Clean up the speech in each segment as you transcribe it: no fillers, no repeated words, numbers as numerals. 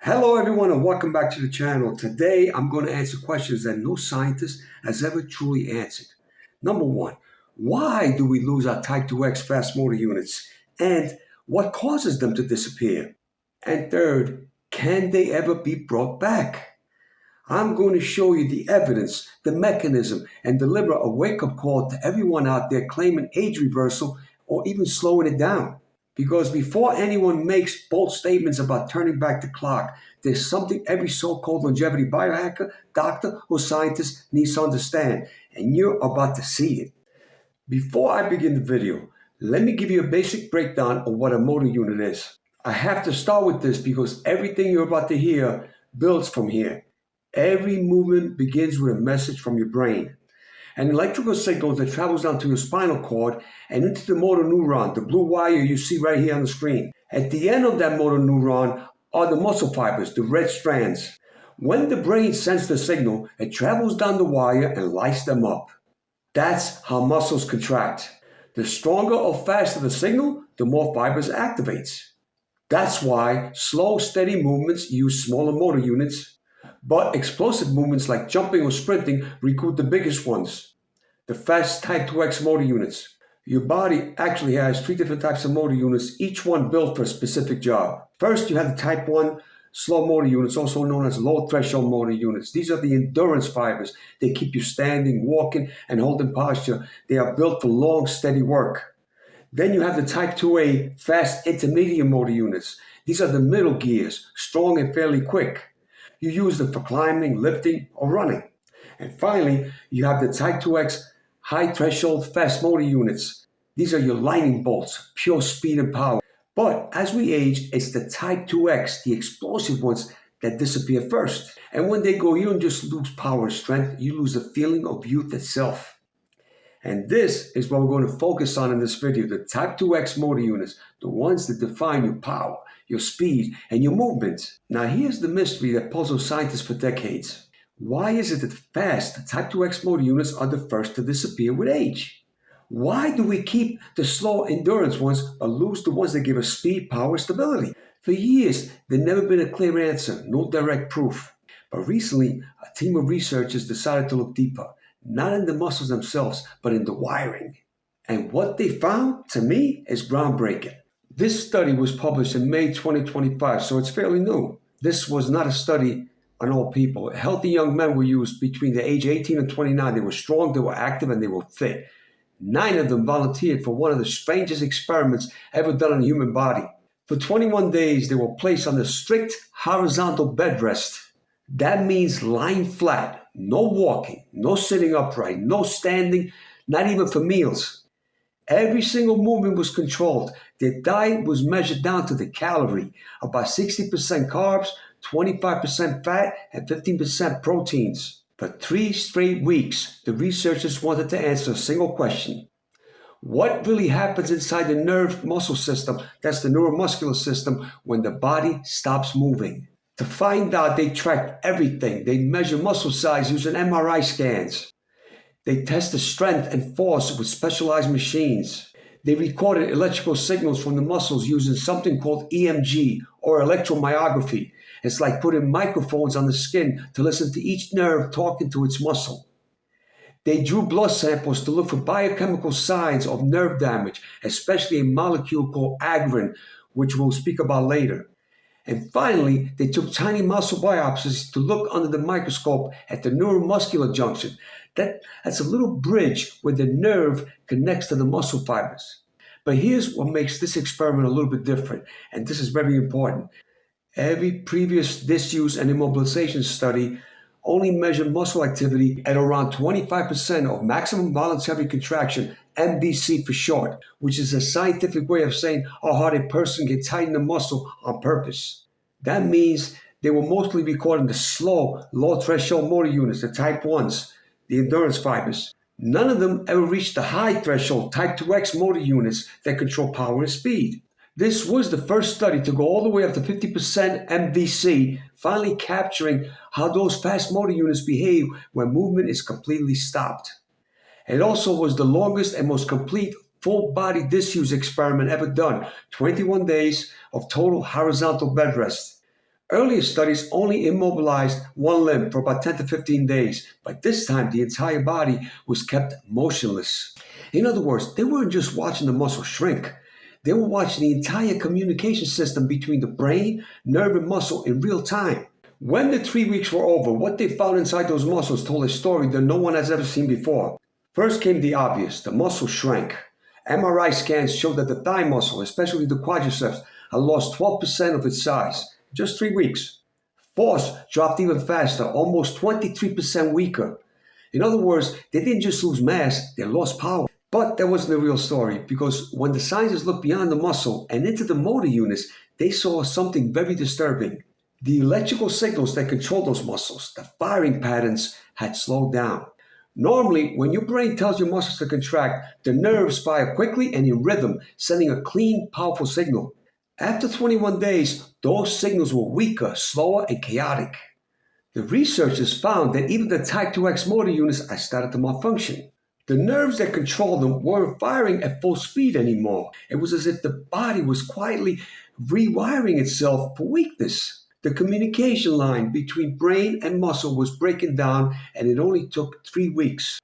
Hello everyone and welcome back to the channel. Today I'm going to answer questions that no scientist has ever truly answered. Number one, why do we lose our type 2X fast motor units? And what causes them to disappear? And third, can they ever be brought back? I'm going to show you the evidence, the mechanism, and deliver a wake-up call to everyone out there claiming age reversal or even slowing it down. Because before anyone makes bold statements about turning back the clock, there's something every so-called longevity biohacker, doctor, or scientist needs to understand, and you're about to see it. Before I begin the video, let me give you a basic breakdown of what a motor unit is. I have to start with this because everything you're about to hear builds from here. Every movement begins with a message from your brain. An electrical signal that travels down to your spinal cord and into the motor neuron, the blue wire you see right here on the screen. At the end of that motor neuron are the muscle fibers, the red strands. When the brain sends the signal, it travels down the wire and lights them up. That's how muscles contract. The stronger or faster the signal, the more fibers it activates. That's why slow, steady movements use smaller motor units, but explosive movements like jumping or sprinting recruit the biggest ones, the fast type 2X motor units. Your body actually has three different types of motor units, each one built for a specific job. First, you have the type 1 slow motor units, also known as low threshold motor units. These are the endurance fibers. They keep you standing, walking, and holding posture. They are built for long, steady work. Then you have the type 2A fast intermediate motor units. These are the middle gears, strong and fairly quick. You use them for climbing, lifting, or running. And finally, you have the type 2X high threshold fast motor units. These are your lightning bolts, pure speed and power. But as we age, it's the type 2X, the explosive ones, that disappear first. And when they go, you don't just lose power and strength, you lose the feeling of youth itself. And this is what we're going to focus on in this video, the type 2X motor units, the ones that define your power, your speed, and your movement. Now here's the mystery that puzzles scientists for decades. Why is it that fast type 2X motor units are the first to disappear with age? Why do we keep the slow endurance ones but lose the ones that give us speed, power, stability? For years, there's never been a clear answer, no direct proof. But recently, a team of researchers decided to look deeper, not in the muscles themselves, but in the wiring. And what they found, to me, is groundbreaking. This study was published in May 2025, so it's fairly new. This was not a study on old people. Healthy young men were used between the age 18 and 29. They were strong, they were active, and they were fit. 9 of them volunteered for one of the strangest experiments ever done on the human body. For 21 days, they were placed on a strict horizontal bed rest. That means lying flat, no walking, no sitting upright, no standing, not even for meals. Every single movement was controlled. Their diet was measured down to the calorie, about 60% carbs, 25% fat, and 15% proteins. For 3 straight weeks, the researchers wanted to answer a single question. What really happens inside the nerve muscle system, that's the neuromuscular system, when the body stops moving? To find out, they tracked everything. They measure muscle size using MRI scans. They test the strength and force with specialized machines. They recorded electrical signals from the muscles using something called EMG or electromyography. It's like putting microphones on the skin to listen to each nerve talking to its muscle. They drew blood samples to look for biochemical signs of nerve damage, especially a molecule called Agrin, which we'll speak about later. And finally, they took tiny muscle biopsies to look under the microscope at the neuromuscular junction. That's a little bridge where the nerve connects to the muscle fibers. But here's what makes this experiment a little bit different, and this is very important. Every previous disuse and immobilization study only measured muscle activity at around 25% of maximum voluntary contraction, MVC for short, which is a scientific way of saying how hard a person can tighten a muscle on purpose. That means they were mostly recording the slow, low threshold motor units, the type 1s, the endurance fibers. None of them ever reached the high threshold type 2X motor units that control power and speed. This was the first study to go all the way up to 50% MVC, finally capturing how those fast motor units behave when movement is completely stopped. It also was the longest and most complete full-body disuse experiment ever done, 21 days of total horizontal bed rest. Earlier studies only immobilized one limb for about 10 to 15 days, but this time the entire body was kept motionless. In other words, they weren't just watching the muscle shrink. They were watching the entire communication system between the brain, nerve, and muscle in real time. When the 3 weeks were over, what they found inside those muscles told a story that no one has ever seen before. First came the obvious: the muscle shrank. MRI scans showed that the thigh muscle, especially the quadriceps, had lost 12% of its size. Just 3 weeks. Force dropped even faster, almost 23% weaker. In other words, they didn't just lose mass, they lost power. But that wasn't the real story, because when the scientists looked beyond the muscle and into the motor units, they saw something very disturbing. The electrical signals that control those muscles, the firing patterns, had slowed down. Normally, when your brain tells your muscles to contract, the nerves fire quickly and in rhythm, sending a clean, powerful signal. After 21 days, those signals were weaker, slower, and chaotic. The researchers found that even the type 2X motor units had started to malfunction. The nerves that controlled them weren't firing at full speed anymore. It was as if the body was quietly rewiring itself for weakness. The communication line between brain and muscle was breaking down, and it only took 3 weeks.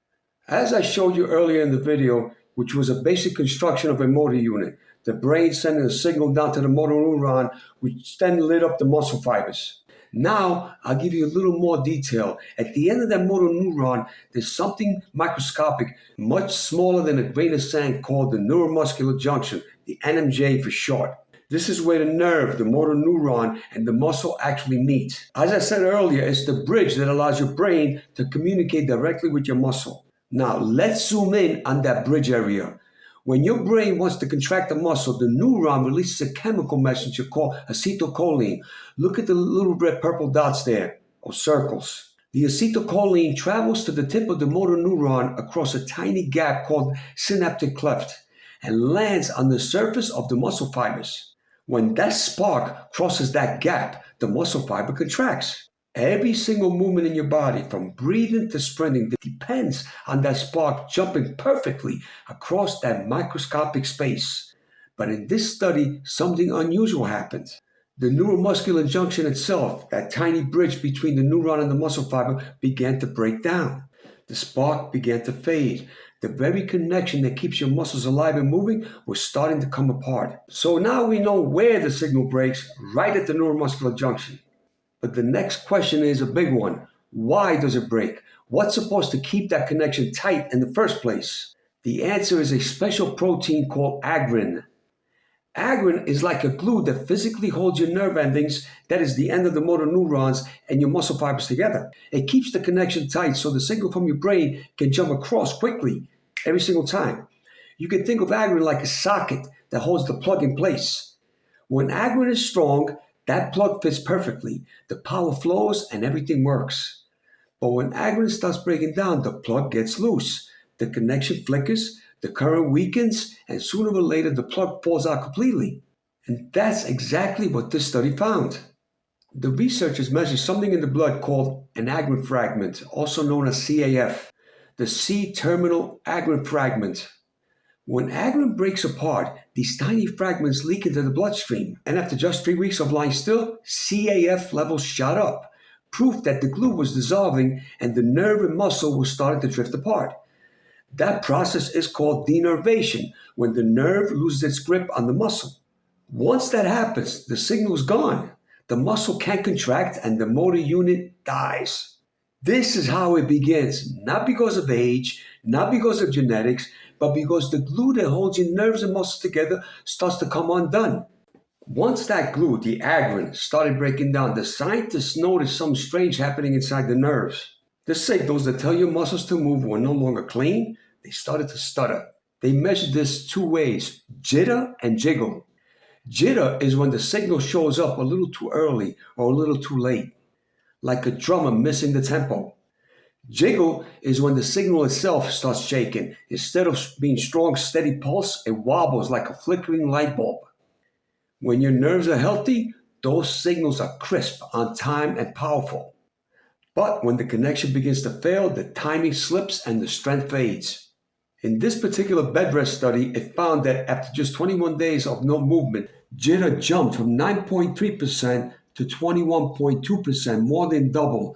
As I showed you earlier in the video, which was a basic construction of a motor unit, the brain sending a signal down to the motor neuron, which then lit up the muscle fibers. Now, I'll give you a little more detail. At the end of that motor neuron, there's something microscopic, much smaller than a grain of sand, called the neuromuscular junction, the NMJ for short. This is where the nerve, the motor neuron, and the muscle actually meet. As I said earlier, it's the bridge that allows your brain to communicate directly with your muscle. Now, let's zoom in on that bridge area. When your brain wants to contract a muscle, the neuron releases a chemical messenger called acetylcholine. Look at the little red purple dots there, or circles. The acetylcholine travels to the tip of the motor neuron across a tiny gap called synaptic cleft and lands on the surface of the muscle fibers. When that spark crosses that gap, the muscle fiber contracts. Every single movement in your body, from breathing to sprinting, depends on that spark jumping perfectly across that microscopic space. But in this study, something unusual happened. The neuromuscular junction itself, that tiny bridge between the neuron and the muscle fiber, began to break down. The spark began to fade. The very connection that keeps your muscles alive and moving was starting to come apart. So now we know where the signal breaks, right at the neuromuscular junction. But the next question is a big one. Why does it break? What's supposed to keep that connection tight in the first place? The answer is a special protein called Agrin. Agrin is like a glue that physically holds your nerve endings, that is the end of the motor neurons, and your muscle fibers together. It keeps the connection tight so the signal from your brain can jump across quickly every single time. You can think of Agrin like a socket that holds the plug in place. When Agrin is strong, that plug fits perfectly. The power flows and everything works. But when Agrin starts breaking down, the plug gets loose. The connection flickers, the current weakens, and sooner or later the plug falls out completely. And that's exactly what this study found. The researchers measured something in the blood called an Agrin fragment, also known as CAF, the C-terminal Agrin fragment. When Agrin breaks apart, these tiny fragments leak into the bloodstream, and after just 3 weeks of lying still, CAF levels shot up, proof that the glue was dissolving and the nerve and muscle were starting to drift apart. That process is called denervation, when the nerve loses its grip on the muscle. Once that happens, the signal is gone. The muscle can't contract and the motor unit dies. This is how it begins, not because of age, not because of genetics, but because the glue that holds your nerves and muscles together starts to come undone. Once that glue, the Agrin, started breaking down, the scientists noticed something strange happening inside the nerves. The signals that tell your muscles to move were no longer clean, they started to stutter. They measured this 2 ways, jitter and jiggle. Jitter is when the signal shows up a little too early or a little too late, like a drummer missing the tempo. Jiggle is when the signal itself starts shaking. Instead of being strong, steady pulse, it wobbles like a flickering light bulb. When your nerves are healthy, those signals are crisp, on time, and powerful. But when the connection begins to fail, the timing slips and the strength fades. In this particular bed rest study, it found that after just 21 days of no movement, jitter jumped from 9.3% to 21.2%, more than double.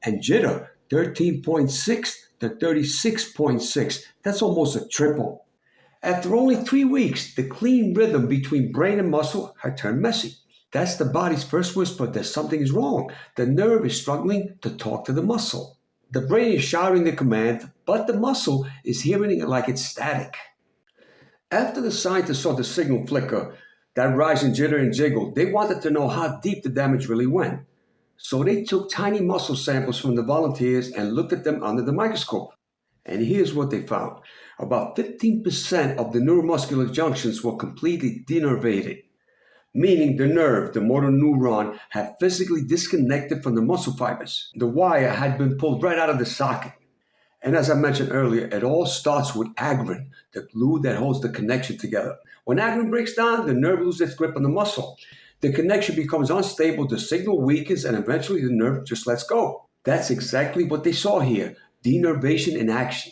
And Jitter, 13.6 to 36.6. That's almost a triple. After only 3 weeks, the clean rhythm between brain and muscle had turned messy. That's the body's first whisper that something is wrong. The nerve is struggling to talk to the muscle. The brain is shouting the command, but the muscle is hearing it like it's static. After the scientists saw the signal flicker, that rise in jitter and jiggle, they wanted to know how deep the damage really went. So they took tiny muscle samples from the volunteers and looked at them under the microscope. And here's what they found. About 15% of the neuromuscular junctions were completely denervated, meaning the nerve, the motor neuron, had physically disconnected from the muscle fibers. The wire had been pulled right out of the socket. And as I mentioned earlier, it all starts with Agrin, the glue that holds the connection together. When Agrin breaks down, the nerve loses its grip on the muscle. The connection becomes unstable, the signal weakens, and eventually the nerve just lets go. That's exactly what they saw here, denervation in action.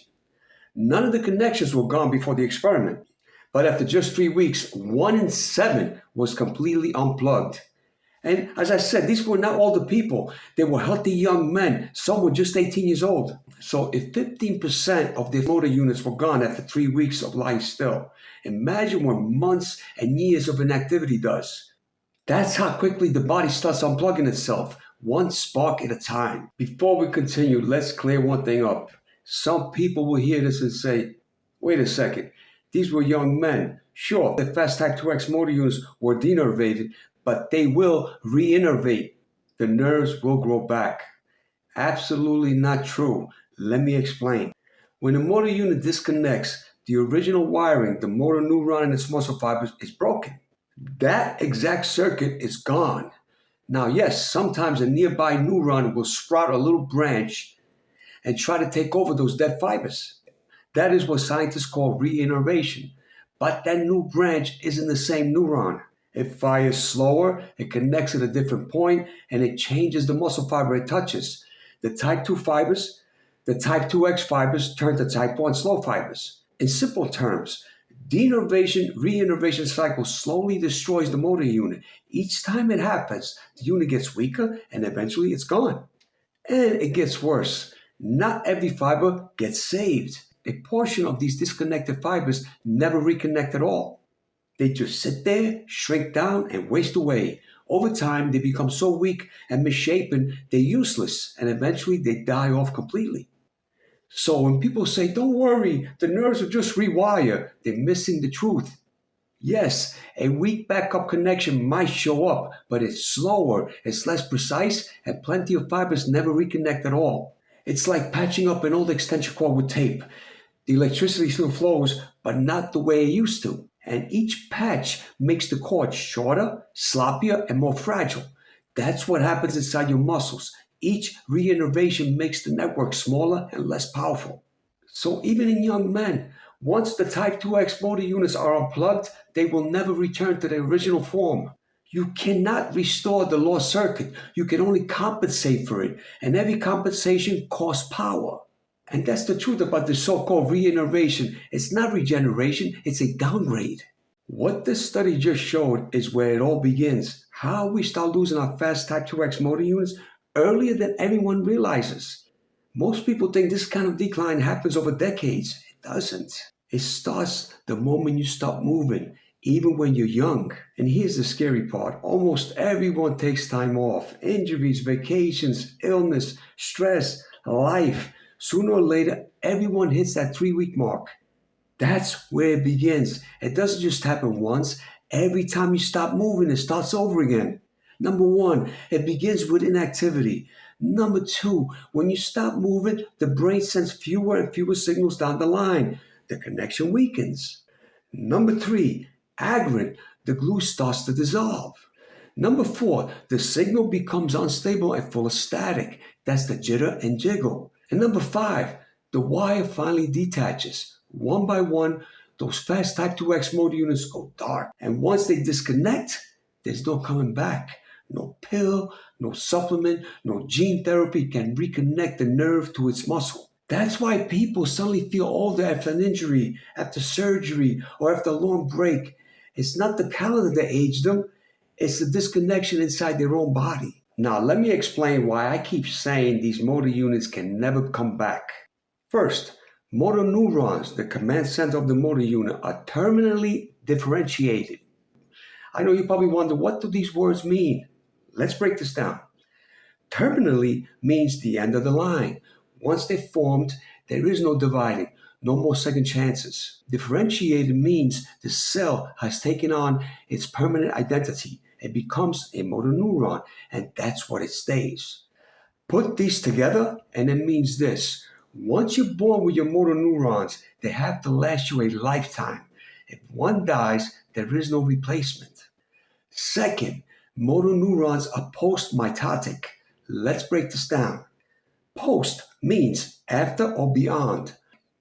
None of the connections were gone before the experiment, but after just 3 weeks, 1 in 7 was completely unplugged. And as I said, these were not older people. They were healthy young men. Some were just 18 years old. So if 15% of their motor units were gone after 3 weeks of lying still, imagine what months and years of inactivity does. That's how quickly the body starts unplugging itself, one spark at a time. Before we continue, let's clear one thing up. Some people will hear this and say, wait a second, these were young men. Sure, the fast type 2X motor units were denervated, but they will re-innervate. The nerves will grow back. Absolutely not true. Let me explain. When a motor unit disconnects, the original wiring, the motor neuron and its muscle fibers, is broken. That exact circuit is gone. Now, yes, sometimes a nearby neuron will sprout a little branch and try to take over those dead fibers. That is what scientists call re-innervation. But that new branch isn't the same neuron. It fires slower, it connects at a different point, and it changes the muscle fiber it touches. The type 2 fibers, the type 2X fibers turn to type 1 slow fibers. In simple terms, denervation, re-innervation cycle slowly destroys the motor unit. Each time it happens, the unit gets weaker and eventually it's gone. And it gets worse. Not every fiber gets saved. A portion of these disconnected fibers never reconnect at all. They just sit there, shrink down, and waste away. Over time, they become so weak and misshapen, they're useless, and eventually they die off completely. So when people say, don't worry, the nerves will just rewire, they're missing the truth. Yes, a weak backup connection might show up, but it's slower, it's less precise, and plenty of fibers never reconnect at all. It's like patching up an old extension cord with tape. The electricity still flows, but not the way it used to. And each patch makes the cord shorter, sloppier, and more fragile. That's what happens inside your muscles. Each re-innervation makes the network smaller and less powerful. So even in young men, once the type 2X motor units are unplugged, they will never return to their original form. You cannot restore the lost circuit. You can only compensate for it. And every compensation costs power. And that's the truth about the so-called re-innervation. It's not regeneration, it's a downgrade. What this study just showed is where it all begins. How we start losing our fast type 2X motor units earlier than everyone realizes. Most people think this kind of decline happens over decades. It doesn't. It starts the moment you stop moving, even when you're young. And here's the scary part. Almost everyone takes time off. Injuries, vacations, illness, stress, life. Sooner or later, everyone hits that 3-week mark. That's where it begins. It doesn't just happen once. Every time you stop moving, it starts over again. Number 1, it begins with inactivity. Number 2, when you stop moving, the brain sends fewer and fewer signals down the line. The connection weakens. Number 3, Agrin, the glue starts to dissolve. Number 4, the signal becomes unstable and full of static. That's the jitter and jiggle. And number 5, the wire finally detaches. One by one, those fast type 2X motor units go dark. And once they disconnect, there's no coming back. No pill, no supplement, no gene therapy can reconnect the nerve to its muscle. That's why people suddenly feel older after an injury, after surgery, or after a long break. It's not the calendar that aged them. It's the disconnection inside their own body. Now, let me explain why I keep saying these motor units can never come back. First, motor neurons, the command center of the motor unit, are terminally differentiated. I know you probably wonder, what do these words mean? Let's break this down. Terminally means the end of the line. Once they're formed, there is no dividing, no more second chances. Differentiated means the cell has taken on its permanent identity. It becomes a motor neuron, and that's what it stays. Put these together, and it means this. Once you're born with your motor neurons, they have to last you a lifetime. If one dies, there is no replacement. Second, motor neurons are post-mitotic. Let's break this down. Post means after or beyond.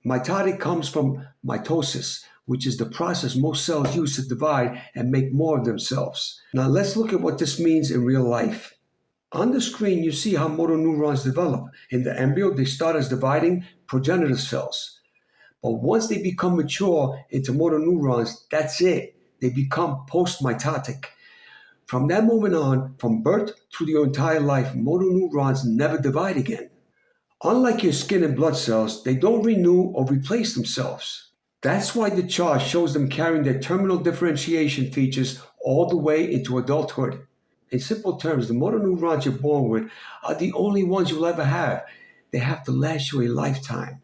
Mitotic comes from mitosis, which is the process most cells use to divide and make more of themselves. Now let's look at what this means in real life. On the screen, you see how motor neurons develop. In the embryo, they start as dividing progenitor cells. But once they become mature into motor neurons, that's it. They become post-mitotic. From that moment on, from birth through your entire life, motor neurons never divide again. Unlike your skin and blood cells, they don't renew or replace themselves. That's why the chart shows them carrying their terminal differentiation features all the way into adulthood. In simple terms, the motor neurons you're born with are the only ones you'll ever have. They have to last you a lifetime.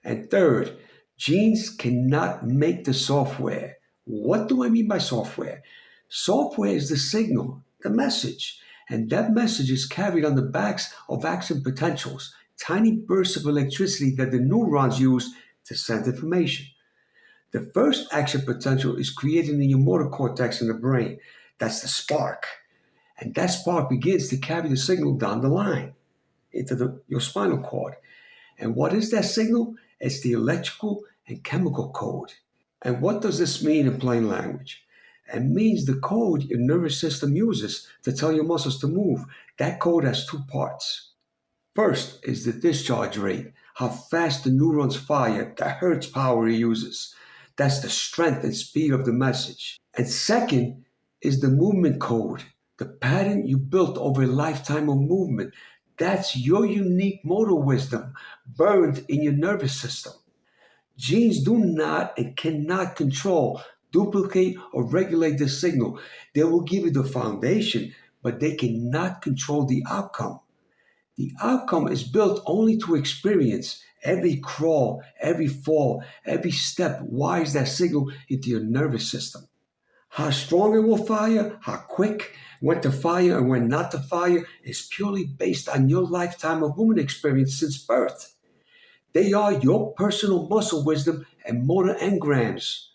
And third, genes cannot make the software. What do I mean by software? Software is the signal, the message, and that message is carried on the backs of action potentials, tiny bursts of electricity that the neurons use to send information. The first action potential is created in your motor cortex in the brain. That's the spark. And that spark begins to carry the signal down the line into your spinal cord. And what is that signal? It's the electrical and chemical code. And what does this mean in plain language? It means the code your nervous system uses to tell your muscles to move. That code has two parts. First is the discharge rate, how fast the neurons fire, the hertz power it uses. That's the strength and speed of the message. And second is the movement code, the pattern you built over a lifetime of movement. That's your unique motor wisdom burned in your nervous system. Genes do not and cannot control, duplicate, or regulate the signal. They will give you the foundation, but they cannot control the outcome. The outcome is built only to experience. Every crawl, every fall, every step wires that signal into your nervous system. How strong it will fire, how quick, when to fire and when not to fire is purely based on your lifetime of movement experience since birth. They are your personal muscle wisdom and motor engrams.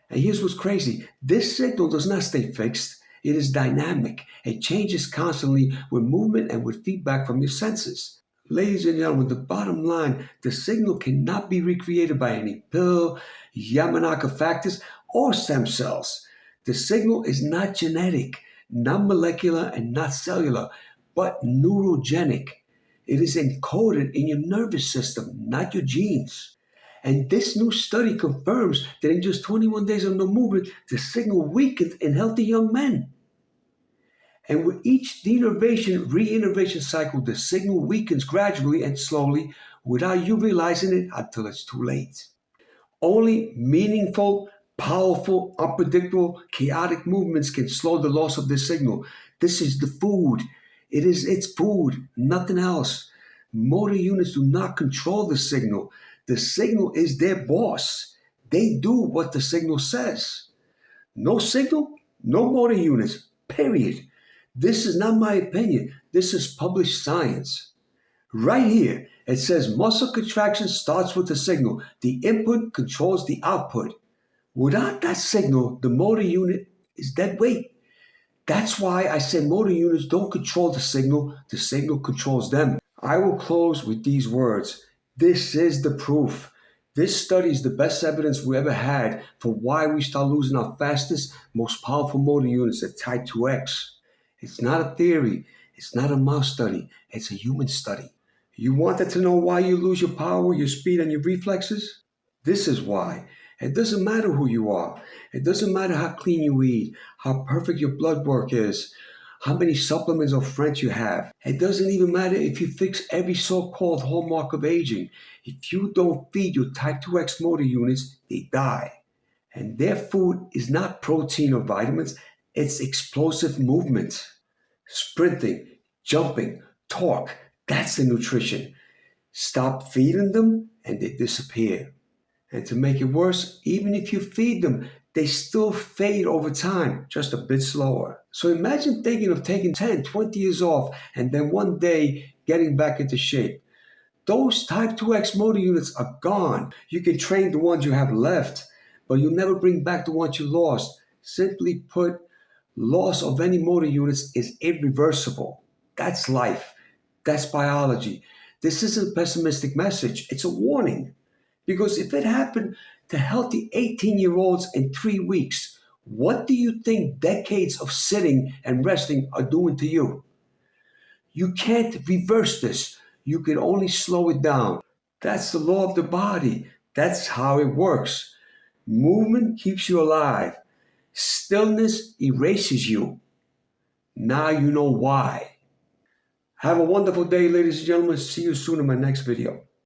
And here's what's crazy. This signal does not stay fixed. It is dynamic. It changes constantly with movement and with feedback from your senses. Ladies and gentlemen, the bottom line, the signal cannot be recreated by any pill, Yamanaka factors, or stem cells. The signal is not genetic, not molecular, and not cellular, but neurogenic. It is encoded in your nervous system, not your genes. And this new study confirms that in just 21 days of no movement, the signal weakened in healthy young men. And with each denervation, re-innervation cycle, the signal weakens gradually and slowly without you realizing it until it's too late. Only meaningful, powerful, unpredictable, chaotic movements can slow the loss of this signal. This is the food. It's food, nothing else. Motor units do not control the signal. The signal is their boss. They do what the signal says. No signal, no motor units, period. This is not my opinion. This is published science. Right here, it says muscle contraction starts with the signal. The input controls the output. Without that signal, the motor unit is dead weight. That's why I say motor units don't control the signal controls them. I will close with these words. This is the proof. This study is the best evidence we ever had for why we start losing our fastest, most powerful motor units at type 2X. It's not a theory. It's not a mouse study. It's a human study. You wanted to know why you lose your power, your speed, and your reflexes? This is why. It doesn't matter who you are. It doesn't matter how clean you eat, how perfect your blood work is, how many supplements or friends you have. It doesn't even matter if you fix every so-called hallmark of aging. If you don't feed your type 2X motor units, they die. And their food is not protein or vitamins, it's explosive movement. Sprinting, jumping, torque, that's the nutrition. Stop feeding them and they disappear. And to make it worse, even if you feed them, they still fade over time, just a bit slower. So imagine thinking of taking 10, 20 years off and then one day getting back into shape. Those type 2X motor units are gone. You can train the ones you have left, but you'll never bring back the ones you lost. Simply put, loss of any motor units is irreversible. That's life. That's biology. This isn't a pessimistic message, it's a warning. Because if it happened to healthy 18-year-olds in 3 weeks, what do you think decades of sitting and resting are doing to you? You can't reverse this. You can only slow it down. That's the law of the body. That's how it works. Movement keeps you alive. Stillness erases you. Now you know why. Have a wonderful day, ladies and gentlemen. See you soon in my next video.